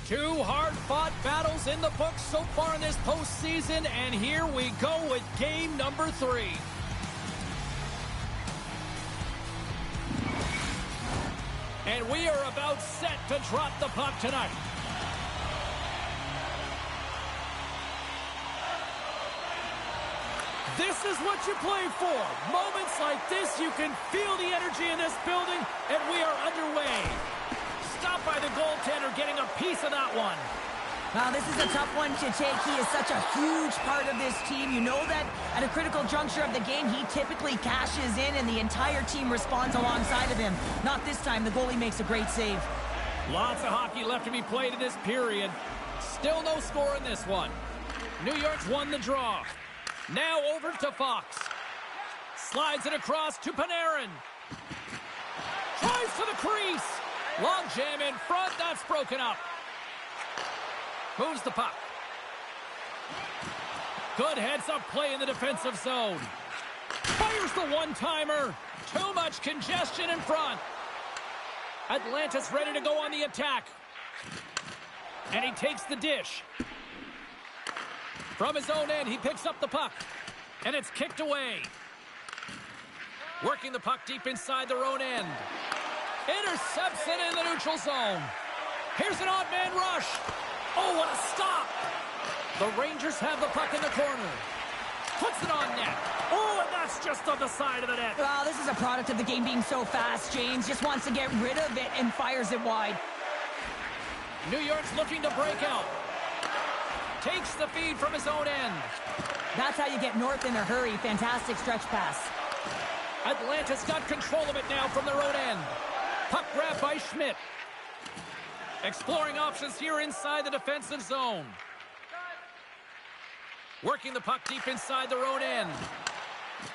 Two hard-fought battles in the books so far in this postseason, and here we go with game number 3. And we are about set to drop the puck tonight. This is what you play for. Moments like this, you can feel the energy in this building, and we are underway. Stopped by the goaltender, getting a piece of that one. Wow, this is a tough one to take. He is such a huge part of this team. You know that at a critical juncture of the game, he typically cashes in and the entire team responds alongside of him. Not this time. The goalie makes a great save. Lots of hockey left to be played in this period. Still no score in this one. New York's won the draw. Now over to Fox. Slides it across to Panarin. Tries to the crease. Long jam in front. That's broken up. Moves the puck. Good heads-up play in the defensive zone. Fires the one-timer. Too much congestion in front. Atlanta's ready to go on the attack. And he takes the dish. From his own end, he picks up the puck. And it's kicked away. Working the puck deep inside their own end. Intercepts it in the neutral zone. Here's an odd man rush. Oh, what a stop! The Rangers have the puck in the corner. Puts it on net. Oh, and that's just on the side of the net. Wow, this is a product of the game being so fast. James just wants to get rid of it and fires it wide. New York's looking to break out. Takes the feed from his own end. That's how you get north in a hurry. Fantastic stretch pass. Atlanta's got control of it now from their own end. Puck grab by Schmidt. Exploring options here inside the defensive zone. Working the puck deep inside their own end.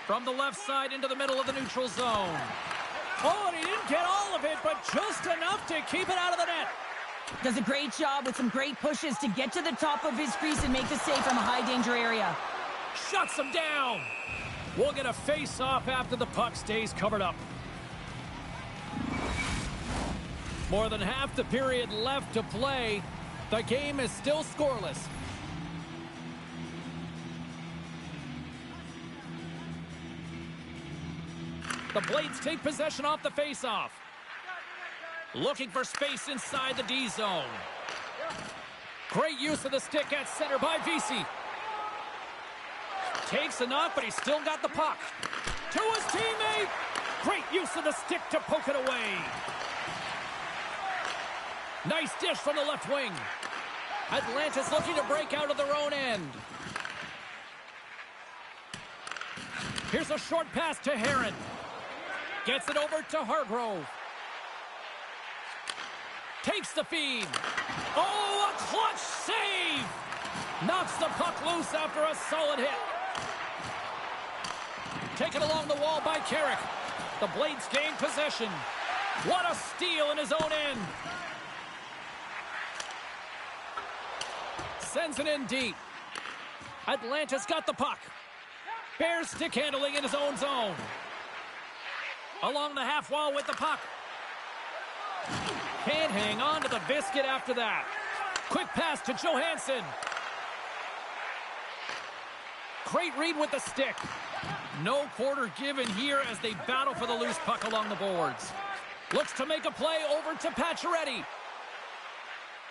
From the left side into the middle of the neutral zone. Oh, and he didn't get all of it, but just enough to keep it out of the net. Does a great job with some great pushes to get to the top of his crease and make the save from a high-danger area. Shuts him down. We'll get a face-off after the puck stays covered up. More than half the period left to play. The game is still scoreless. The Blades take possession off the face-off. Looking for space inside the D zone. Great use of the stick at center by Vesey. Takes a knock, but he's still got the puck. To his teammate. Great use of the stick to poke it away. Nice dish from the left wing. Atlanta's looking to break out of their own end. Here's a short pass to Herron. Gets it over to Hargrove. Takes the feed. Oh, a clutch save! Knocks the puck loose after a solid hit. Taken along the wall by Carrick. The Blades gain possession. What a steal in his own end. Sends it in deep. Atlanta's got the puck. Bears stick handling in his own zone. Along the half wall with the puck. Can't hang on to the biscuit after that. Quick pass to Johansson. Great read with the stick. No quarter given here as they battle for the loose puck along the boards. Looks to make a play over to Pacioretty.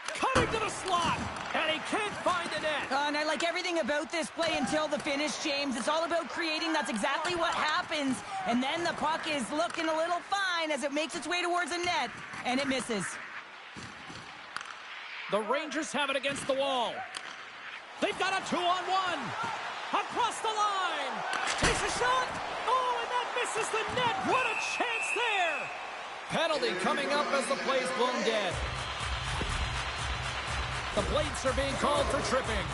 Cutting to the slot, and he can't find the net. And I like everything about this play until the finish, James. It's all about creating. That's exactly what happens. And then the puck is looking a little fine as it makes its way towards the net, and it misses. The Rangers have it against the wall. They've got a 2-on-1. Across the line. Takes a shot. Oh, and that misses the net. What a chance there. Penalty coming up as the play's blown dead. The Blades are being called for tripping.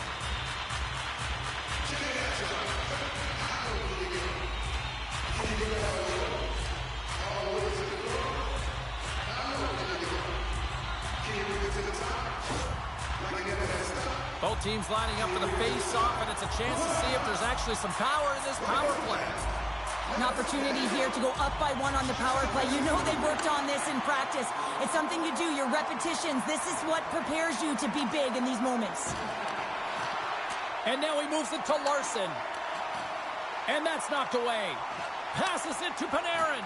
Both teams lining up for the face-off, and it's a chance to see if there's actually some power in this power play. An opportunity here to go up by 1 on the power play. You know they worked on this in practice. It's something you do, your repetitions. This is what prepares you to be big in these moments. And now he moves it to Larson. And that's knocked away. Passes it to Panarin.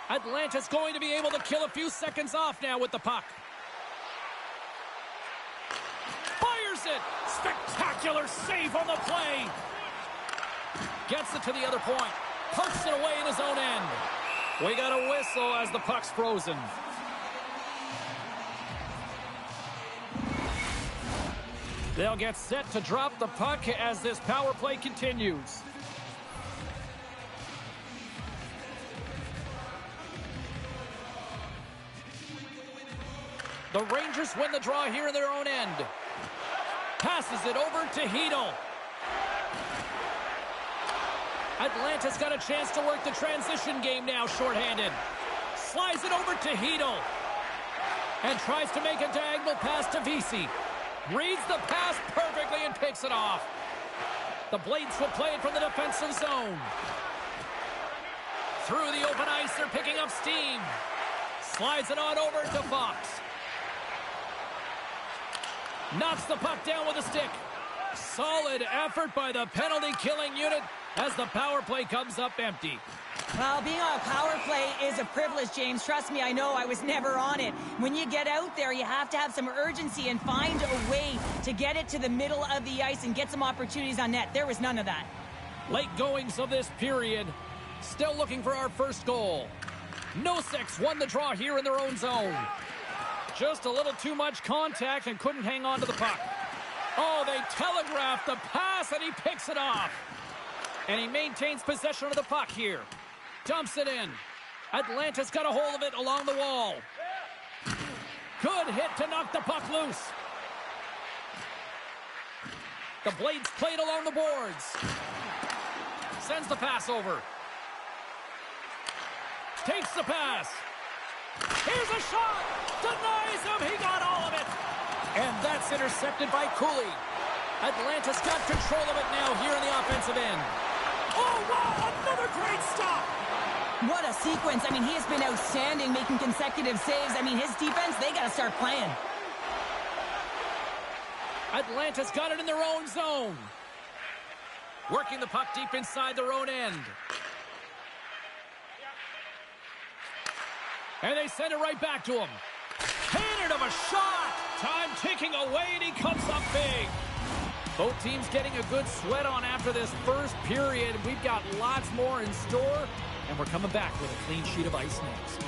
Atlanta's going to be able to kill a few seconds off now with the puck. Fires it. Spectacular save on the play. Gets it to the other point. Pokes it away in his own end. We got a whistle as the puck's frozen. They'll get set to drop the puck as this power play continues. The Rangers win the draw here in their own end. Passes it over to Hedl. Atlanta's got a chance to work the transition game now, shorthanded. Slides it over to Hedl. And tries to make a diagonal pass to Vesey. Reads the pass perfectly and picks it off. The Blades will play it from the defensive zone. Through the open ice, they're picking up steam. Slides it on over to Fox. Knocks the puck down with a stick. Solid effort by the penalty-killing unit as the power play comes up empty. Well, being on a power play is a privilege, James. Trust me, I know. I was never on it. When you get out there, you have to have some urgency and find a way to get it to the middle of the ice and get some opportunities on net. There was none of that. Late goings of this period. Still looking for our first goal. Noseks won the draw here in their own zone. Just a little too much contact and couldn't hang on to the puck. Oh, they telegraphed the pass and he picks it off. And he maintains possession of the puck here. Dumps it in. Atlanta's got a hold of it along the wall. Good hit to knock the puck loose. The Blades played along the boards. Sends the pass over. Takes the pass. Here's a shot. Denies him. He got all of it. And that's intercepted by Cooley. Atlanta's got control of it now here in the offensive end. Oh, wow. Another great stop. What a sequence. I mean, he has been outstanding, making consecutive saves. I mean, his defense, they got to start playing. Atlanta's got it in their own zone. Working the puck deep inside their own end. And they send it right back to him. Cannon of a shot. Time ticking away, and he comes up big. Both teams getting a good sweat on after this first period. We've got lots more in store, and we're coming back with a clean sheet of ice next.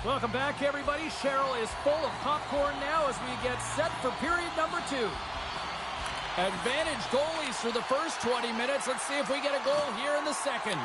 Welcome back, everybody. Cheryl is full of popcorn now as we get set for period number 2. Advantage goalies for the first 20 minutes. Let's see if we get a goal here in the second.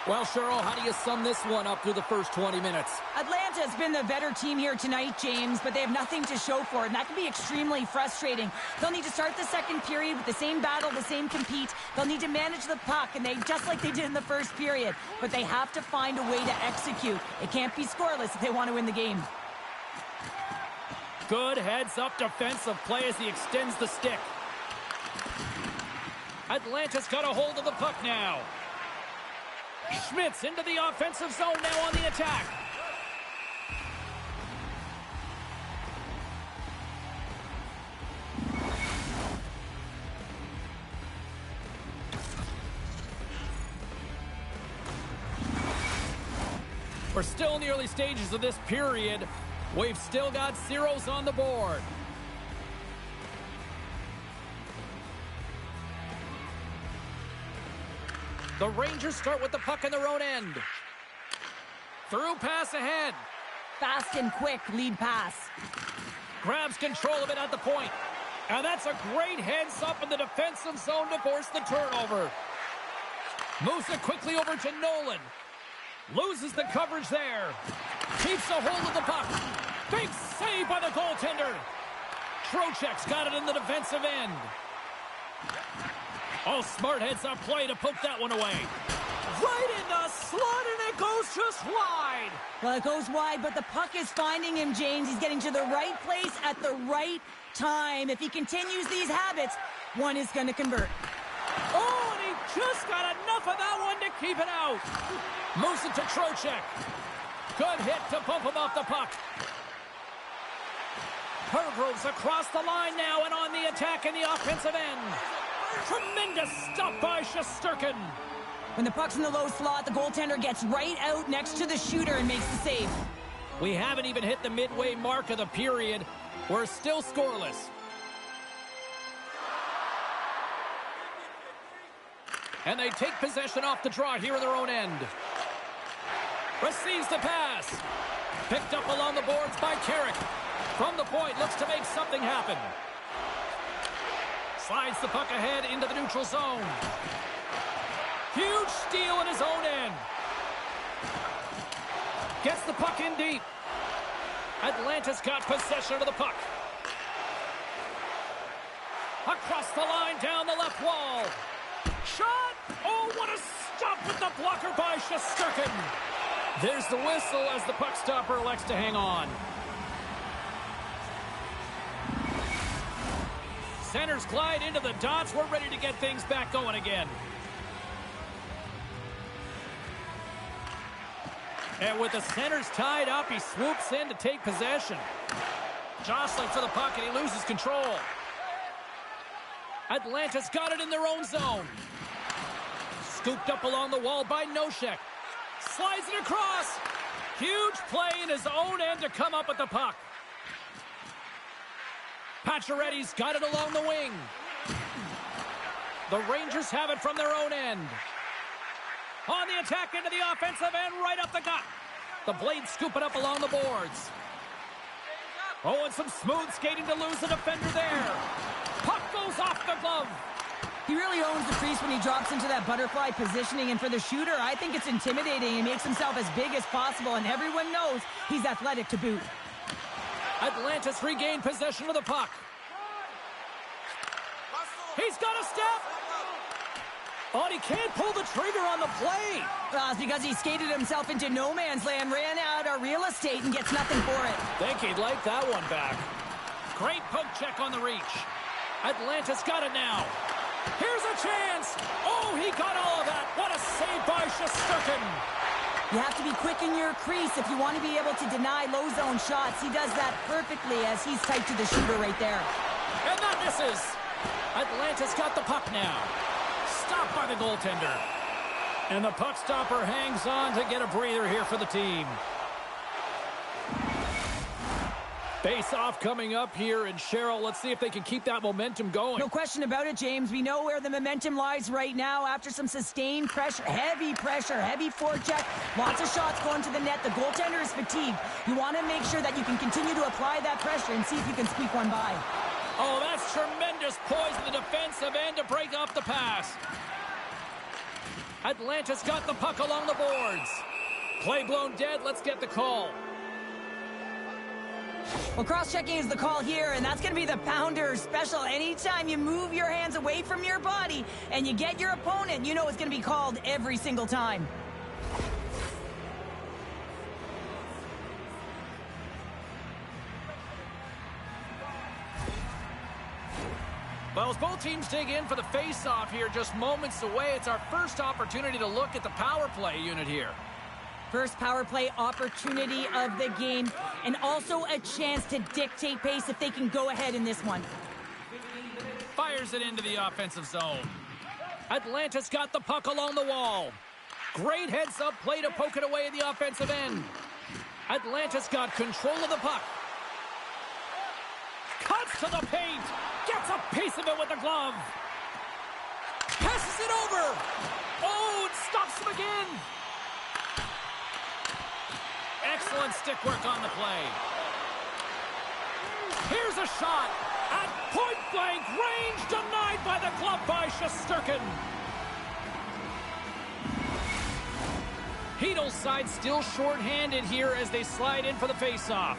Well, Cheryl, how do you sum this one up through the first 20 minutes? Atlanta has been the better team here tonight, James, but they have nothing to show for it, and that can be extremely frustrating. They'll need to start the second period with the same battle, the same compete. They'll need to manage the puck, and just like they did in the first period, but they have to find a way to execute. It can't be scoreless if they want to win the game. Good heads-up defensive play as he extends the stick. Atlanta's got a hold of the puck now. Schmitz into the offensive zone now on the attack. We're still in the early stages of this period. We've still got zeros on the board. The Rangers start with the puck in their own end. Through pass ahead. Fast and quick lead pass. Grabs control of it at the point. And that's a great heads up in the defensive zone to force the turnover. Moves it quickly over to Nolan. Loses the coverage there. Keeps a hold of the puck. Big save by the goaltender. Trocheck's got it in the defensive end. Oh, smart heads-up play to poke that one away. Right in the slot, and it goes just wide. Well, it goes wide, but the puck is finding him, James. He's getting to the right place at the right time. If he continues these habits, one is going to convert. Oh, and he just got enough of that one to keep it out. Moves it to Trocheck. Good hit to bump him off the puck. Hargrove's across the line now and on the attack in the offensive end. Tremendous stop by Shesterkin. When the puck's in the low slot, the goaltender gets right out next to the shooter and makes the save. We haven't even hit the midway mark of the period. We're still scoreless. And they take possession off the draw here in their own end. Receives the pass. Picked up along the boards by Carrick. From the point, looks to make something happen. Slides the puck ahead into the neutral zone. Huge steal in his own end. Gets the puck in deep. Atlanta's got possession of the puck. Across the line, down the left wall. Shot! Oh, what a stop with the blocker by Shesterkin. There's the whistle as the puck stopper elects to hang on. Centers glide into the dots. We're ready to get things back going again. And with the centers tied up, he swoops in to take possession. Jostling for the puck, and he loses control. Atlanta's got it in their own zone. Scooped up along the wall by Nosek. Slides it across. Huge play in his own end to come up with the puck. Pacioretty's got it along the wing. The Rangers have it from their own end. On the attack into the offensive end, right up the gut. The Blades scoop it up along the boards. Oh, and some smooth skating to lose the defender there. Puck goes off the glove. He really owns the crease when he drops into that butterfly positioning, and for the shooter, I think it's intimidating. He makes himself as big as possible, and everyone knows he's athletic to boot. Atlanta's regained possession of the puck. He's got a step. Oh, and he can't pull the trigger on the play. It's because he skated himself into no man's land, ran out of real estate, and gets nothing for it. Think he'd like that one back. Great poke check on the reach. Atlanta's got it now. Here's a chance. Oh, he got all of that. What a save by Shesterkin. You have to be quick in your crease if you want to be able to deny low zone shots. He does that perfectly as he's tight to the shooter right there. And that misses. Atlanta's got the puck now. Stopped by the goaltender. And the puck stopper hangs on to get a breather here for the team. Face-off coming up here, and Cheryl, let's see if they can keep that momentum going. No question about it, James. We know where the momentum lies right now after some sustained pressure, heavy forecheck, lots of shots going to the net. The goaltender is fatigued. You want to make sure that you can continue to apply that pressure and see if you can squeak one by. Oh, that's tremendous poise in the defensive end to break off the pass. Atlanta's got the puck along the boards. Play blown dead. Let's get the call. Well, cross-checking is the call here, and that's going to be the pounder special. Anytime you move your hands away from your body and you get your opponent, you know it's going to be called every single time. Well, as both teams dig in for the face-off here, just moments away, it's our first opportunity to look at the power play unit here. First power play opportunity of the game, and also a chance to dictate pace if they can go ahead in this one. Fires it into the offensive zone. Atlanta's got the puck along the wall. Great heads-up play to poke it away in the offensive end. Atlanta's got control of the puck. Cuts to the paint. Gets a piece of it with the glove. Passes it over. Oh, it stops him again. Excellent stick work on the play. Here's a shot. At point-blank range, denied by the glove by Shesterkin. Heedle's side still short-handed here as they slide in for the face-off.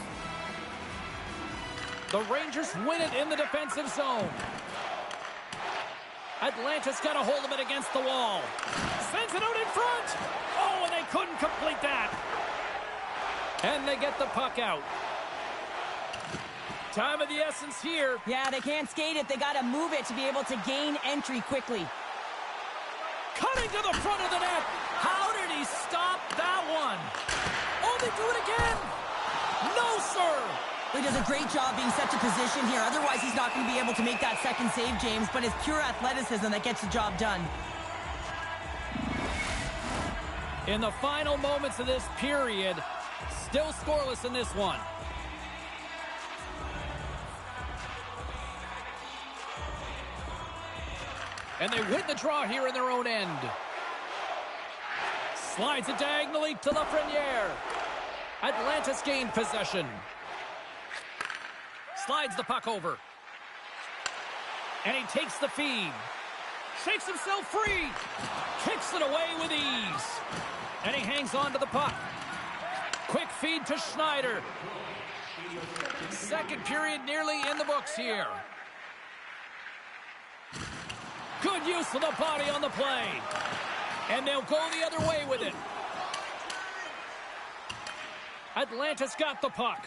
The Rangers win it in the defensive zone. Atlanta's got a hold of it against the wall. Sends it out in front. Oh, and they couldn't complete that. And they get the puck out. Time of the essence here. Yeah, they can't skate it. They got to move it to be able to gain entry quickly. Cutting to the front of the net. How did he stop that one? Oh, they do it again. No, sir. He does a great job being set to position here. Otherwise, he's not going to be able to make that second save, James. But it's pure athleticism that gets the job done. In the final moments of this period, still scoreless in this one. And they win the draw here in their own end. Slides it diagonally to Lafreniere. Atlanta's gained possession. Slides the puck over. And he takes the feed. Shakes himself free. Kicks it away with ease. And he hangs on to the puck. Quick feed to Schneider. Second period nearly in the books here. Good use of the body on the play. And they'll go the other way with it. Atlanta's got the puck.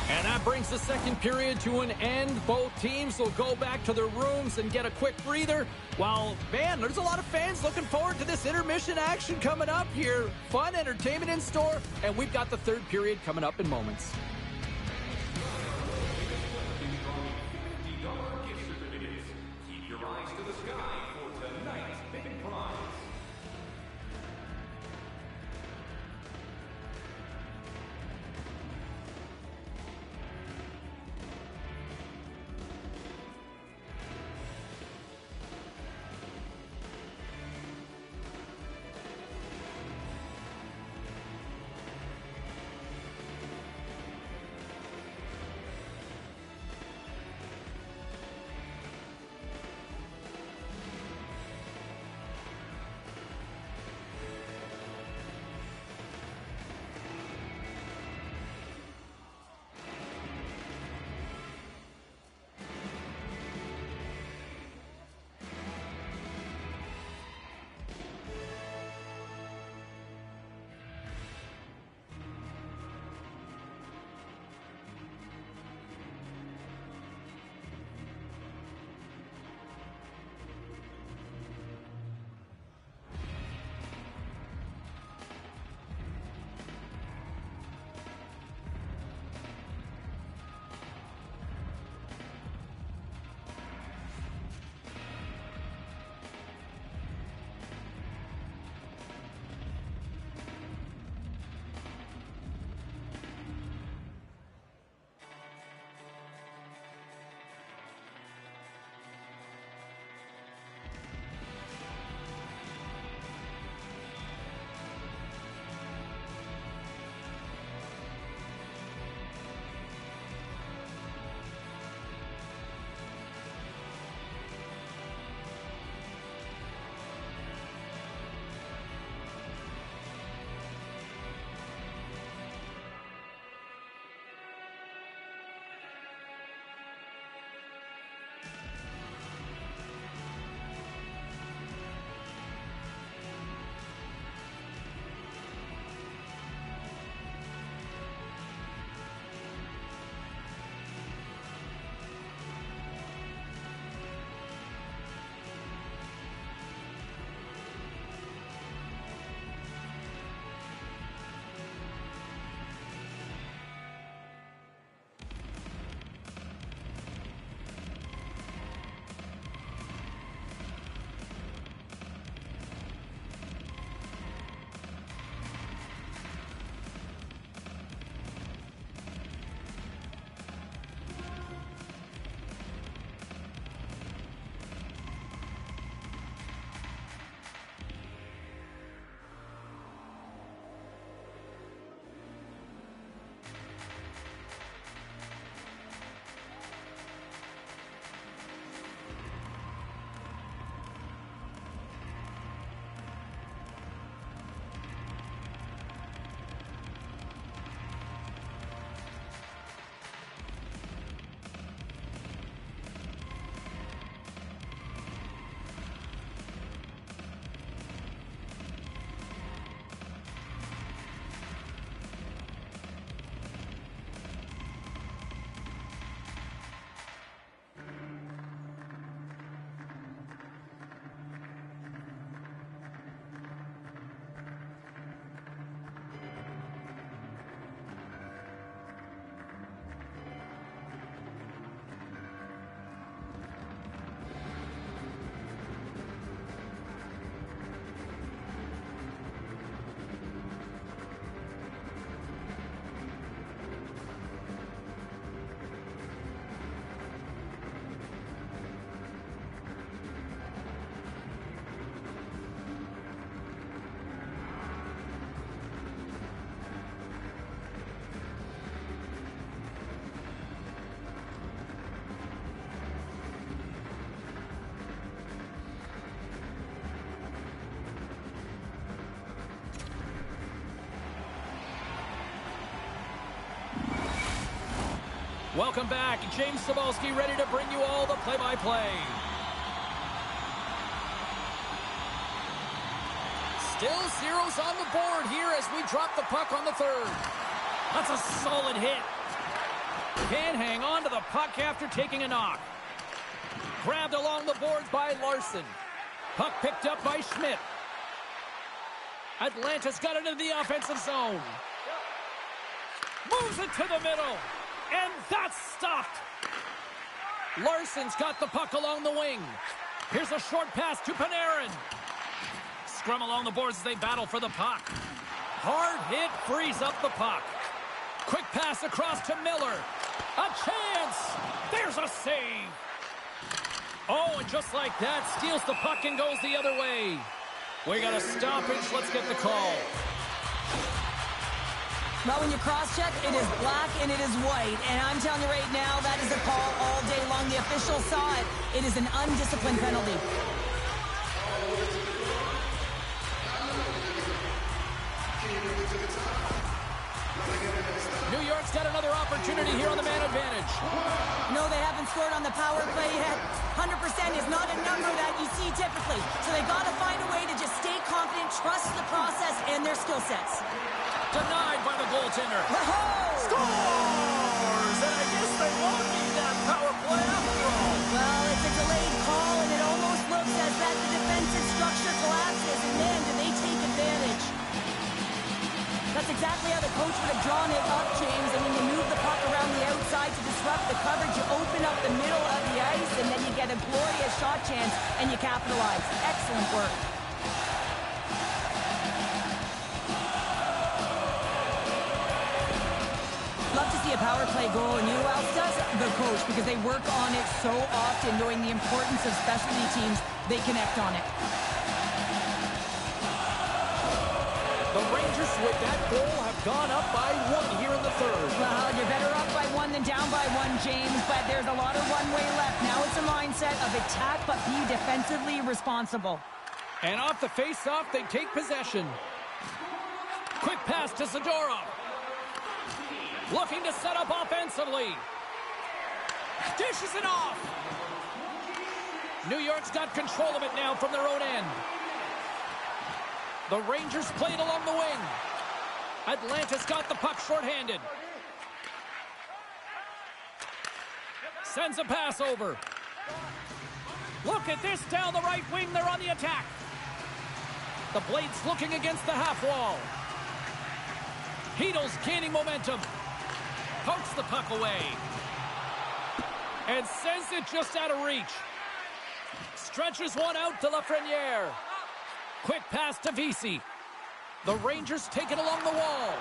And that brings the second period to an end. Both teams will go back to their rooms and get a quick breather. While, man, there's a lot of fans looking forward to this intermission action coming up here. Fun entertainment in store, and we've got the third period coming up in moments. Keep your eyes to the sky for tonight's big prize. Welcome back. James Cebulski ready to bring you all the play-by-play. Still zeros on the board here as we drop the puck on the third. That's a solid hit. Can't hang on to the puck after taking a knock. Grabbed along the boards by Larson. Puck picked up by Schmidt. Atlanta's got it into the offensive zone. Moves it to the middle. And that's stopped. Larson's got the puck along the wing. Here's a short pass to Panarin. Scrum along the boards as they battle for the puck. Hard hit frees up the puck. Quick pass across to Miller. A chance. There's a save. Oh, and just like that, steals the puck and goes the other way. We got a stoppage. Let's get the call. Well, when you cross-check, it is black and it is white. And I'm telling you right now, that is a call all day long. The official saw it. It is an undisciplined penalty. New York's got another opportunity here on the man advantage. No, they haven't scored on the power play yet. 100% is not a number that you see typically. So they got to find a way to just stay confident, trust the process and their skill sets. Denied by the goaltender. Whoa! Scores! And I guess they won't need that power play after all. Well, it's a delayed call, and it almost looks as that the defensive structure collapses. And man, do they take advantage. That's exactly how the coach would have drawn it up, James. And when you move the puck around the outside to disrupt the coverage, you open up the middle of the ice, and then you get a glorious shot chance, and you capitalize. Excellent work. Love to see a power play goal, and you know who else does? The coach, because they work on it so often, knowing the importance of specialty teams. They connect on it. The Rangers with that goal have gone up by 1 here in the third. Well, you're better up by 1 than down by 1, James, but there's a lot of runway left. Now it's a mindset of attack, but be defensively responsible. And off the face-off, they take possession. Quick pass to Zadorov. Looking to set up offensively. Dishes it off. New York's got control of it now from their own end. The Rangers played along the wing. Atlanta's got the puck shorthanded. Sends a pass over. Look at this down the right wing. They're on the attack. The Blades looking against the half wall. Heedle's gaining momentum. Pokes the puck away. And sends it just out of reach. Stretches one out to Lafreniere. Quick pass to Vesey. The Rangers take it along the wall.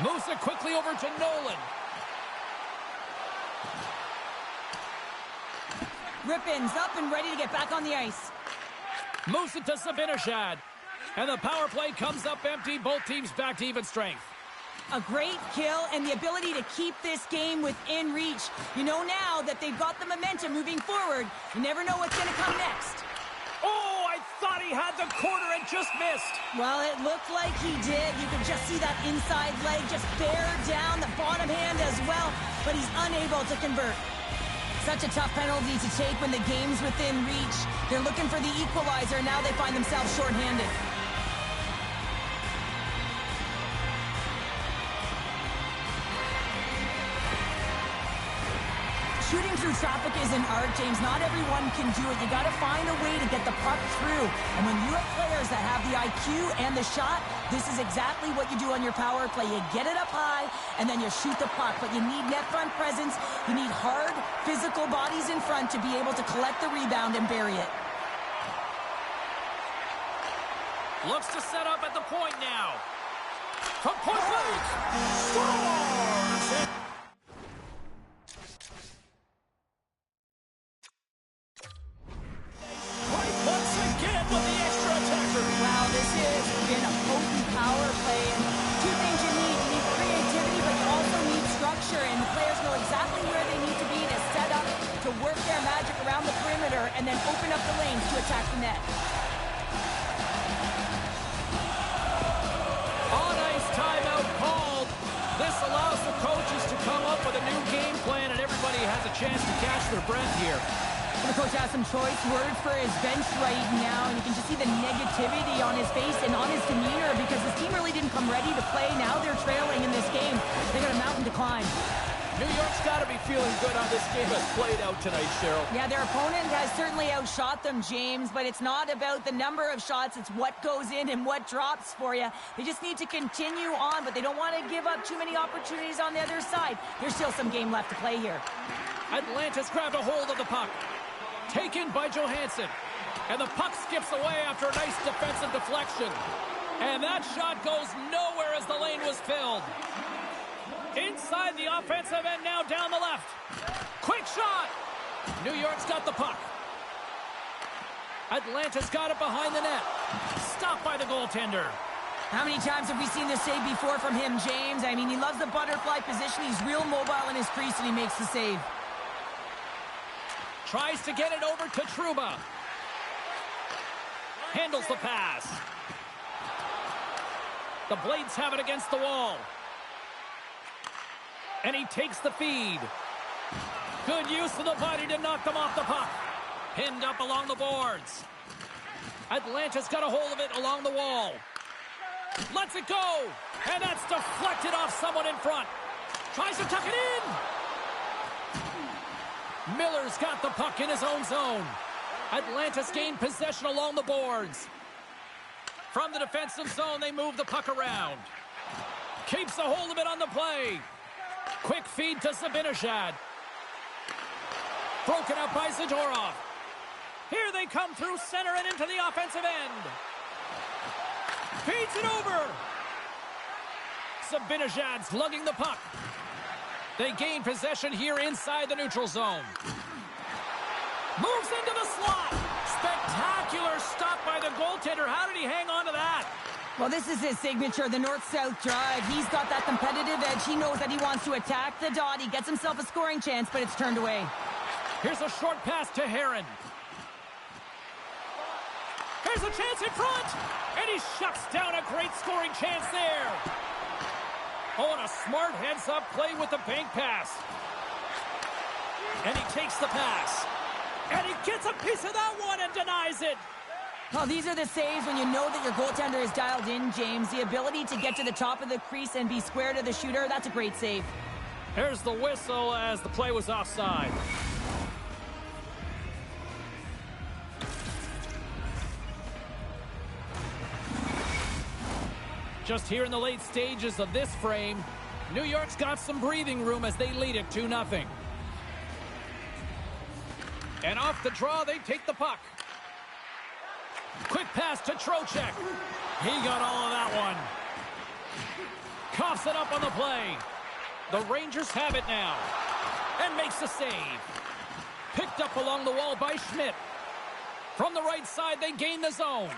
Moves it quickly over to Nolan. Rippin's up and ready to get back on the ice. Moves it to Zibanejad. And the power play comes up empty. Both teams back to even strength. A great kill and the ability to keep this game within reach. You know now that they've got the momentum moving forward. You never know what's going to come next. Oh, I thought he had the corner and just missed. Well, it looked like he did. You could just see that inside leg just bear down the bottom hand as well, but he's unable to convert. Such a tough penalty to take when the game's within reach. They're looking for the equalizer. Now they find themselves shorthanded. Shooting through traffic is an art, James. Not everyone can do it. You got to find a way to get the puck through. And when you have players that have the IQ and the shot, this is exactly what you do on your power play. You get it up high, and then you shoot the puck. But you need net front presence. You need hard, physical bodies in front to be able to collect the rebound and bury it. Looks to set up at the point now. From point blank. Scores! Once again with the extra attacker. Wow, this has been a potent power play. And two things you need. You need creativity, but you also need structure. And the players know exactly where they need to be to set up, to work their magic around the perimeter, and then open up the lanes to attack the net. On ice timeout called. This allows the coaches to come up with a new game plan, and everybody has a chance to catch their breath here. The coach has some choice words for his bench right now, and you can just see the negativity on his face and on his demeanor because his team really didn't come ready to play. Now they're trailing in this game. They got a mountain to climb. New York's got to be feeling good on this game that's played out tonight, Cheryl. Yeah, their opponent has certainly outshot them, James, but it's not about the number of shots. It's what goes in and what drops for you. They just need to continue on, but they don't want to give up too many opportunities on the other side. There's still some game left to play here. Atlanta's grabbed a hold of the puck. Taken by Johansson. And the puck skips away after a nice defensive deflection. And that shot goes nowhere as the lane was filled. Inside the offensive end, now down the left. Quick shot. New York's got the puck. Atlanta's got it behind the net. Stopped by the goaltender. How many times have we seen this save before from him, James? I mean, he loves the butterfly position. He's real mobile in his crease, and he makes the save. Tries to get it over to Trouba. Handles the pass. The Blades have it against the wall. And he takes the feed. Good use of the body to knock them off the puck. Pinned up along the boards. Atlanta's got a hold of it along the wall. Lets it go. And that's deflected off someone in front. Tries to tuck it in. Miller's got the puck in his own zone. Atlanta's gained possession along the boards. From the defensive zone, they move the puck around. Keeps a hold of it on the play. Quick feed to Zibanejad. Broken up by Zadorov. Here they come through center and into the offensive end. Feeds it over. Zibanejad's lugging the puck. They gain possession here inside the neutral zone. Moves into the slot. Spectacular stop by the goaltender. How did he hang on to that? Well, this is his signature, the north-south drive. He's got that competitive edge. He knows that he wants to attack the dot. He gets himself a scoring chance, but it's turned away. Here's a short pass to Heron. Here's a chance in front. And he shuts down a great scoring chance there. Oh, and a smart heads-up play with the bank pass. And he takes the pass. And he gets a piece of that one and denies it. Well, these are the saves when you know that your goaltender is dialed in, James. The ability to get to the top of the crease and be square to the shooter, that's a great save. Here's the whistle as the play was offside. Just here in the late stages of this frame, New York's got some breathing room as they lead it 2-0. And off the draw, they take the puck. Quick pass to Trocheck. He got all of that one. Coughs it up on the play. The Rangers have it now. And makes the save. Picked up along the wall by Schmidt. From the right side, they gain the zone.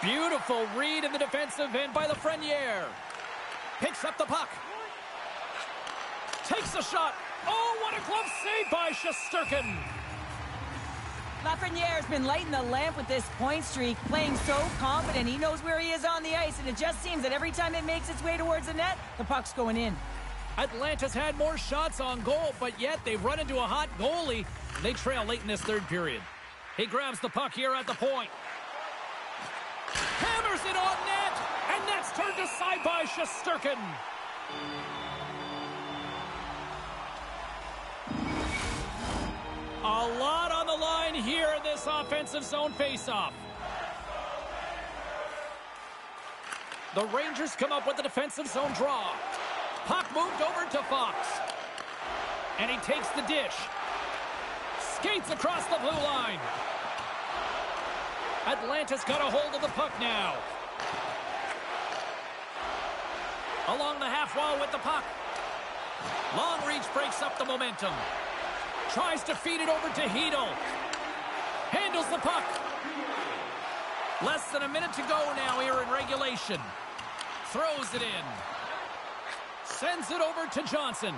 Beautiful read in the defensive end by Lafreniere. Picks up the puck. Takes a shot. Oh, what a glove save by Shesterkin. Lafreniere's been lighting the lamp with this point streak, playing so confident. He knows where he is on the ice, and it just seems that every time it makes its way towards the net, the puck's going in. Atlanta's had more shots on goal, but yet they've run into a hot goalie. They trail late in this third period. He grabs the puck here at the point. Hammers it on net, and that's turned aside by Shesterkin. A lot on the line here in this offensive zone faceoff. The Rangers come up with the defensive zone draw. Puck moved over to Fox. And he takes the dish. Skates across the blue line. Atlanta's got a hold of the puck now. Along the half wall with the puck. Long reach breaks up the momentum. Tries to feed it over to Hedel. Handles the puck. Less than a minute to go now here in regulation. Throws it in. Sends it over to Johnson.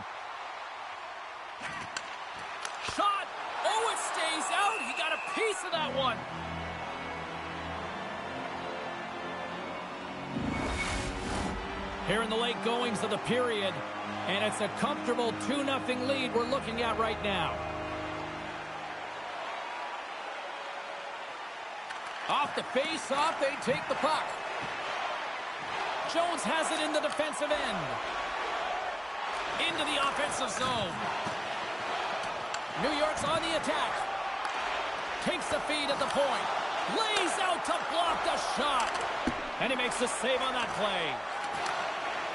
Shot. Oh, it stays out. He got a piece of that one. Here in the late goings of the period, and it's a comfortable 2-0 lead we're looking at right now. Off the face-off, they take the puck. Jones has it in the defensive end. Into the offensive zone. New York's on the attack. Takes the feed at the point. Lays out to block the shot. And he makes the save on that play.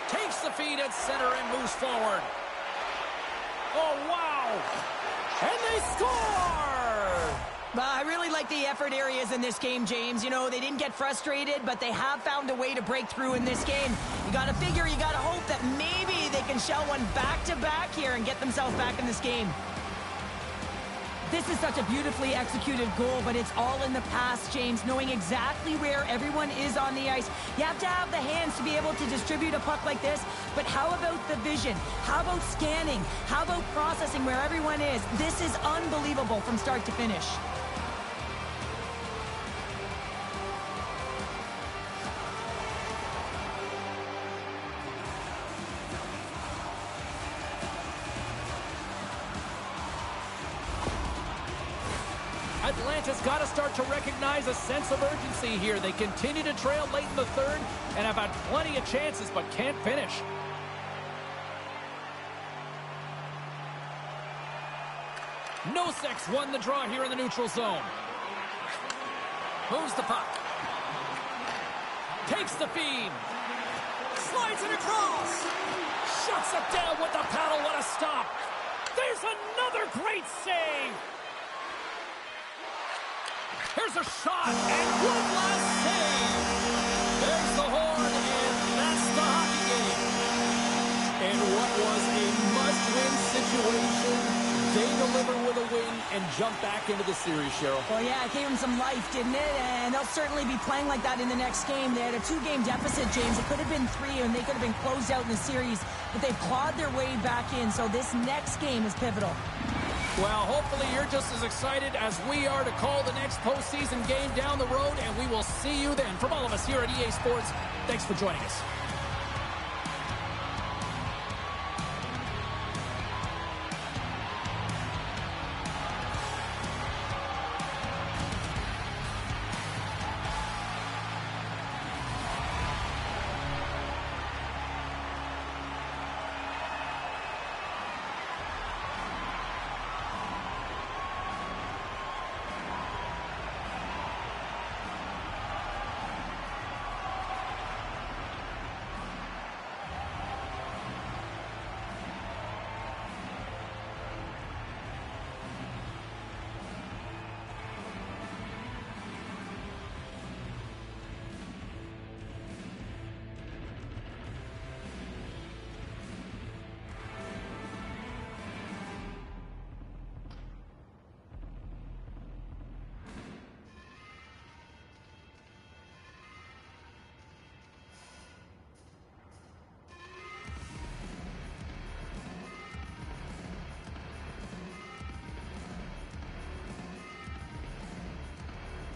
Takes the feed at center and moves forward. Oh, wow. And they score! I really like the effort areas in this game, James. You know, they didn't get frustrated, but they have found a way to break through in this game. You got to figure, you got to hope that maybe they can shell one back-to-back here and get themselves back in this game. This is such a beautifully executed goal, but it's all in the past, James, knowing exactly where everyone is on the ice. You have to have the hands to be able to distribute a puck like this, but how about the vision? How about scanning? How about processing where everyone is? This is unbelievable from start to finish. Atlanta's got to start to recognize a sense of urgency here. They continue to trail late in the third and have had plenty of chances but can't finish. Nosek's won the draw here in the neutral zone. Moves the puck. Takes the feed. Slides it across. Shuts it down with the paddle. What a stop. There's another great save. Here's a shot, and one last save. There's the horn, and that's the hockey game. And what was a must-win situation, they deliver with a win and jump back into the series, Cheryl. Well, yeah, it gave them some life, didn't it? And they'll certainly be playing like that in the next game. They had a 2-game deficit, James. It could have been 3, and they could have been closed out in the series, but they've clawed their way back in, so this next game is pivotal. Well, hopefully you're just as excited as we are to call the next postseason game down the road, and we will see you then. From all of us here at EA Sports, thanks for joining us.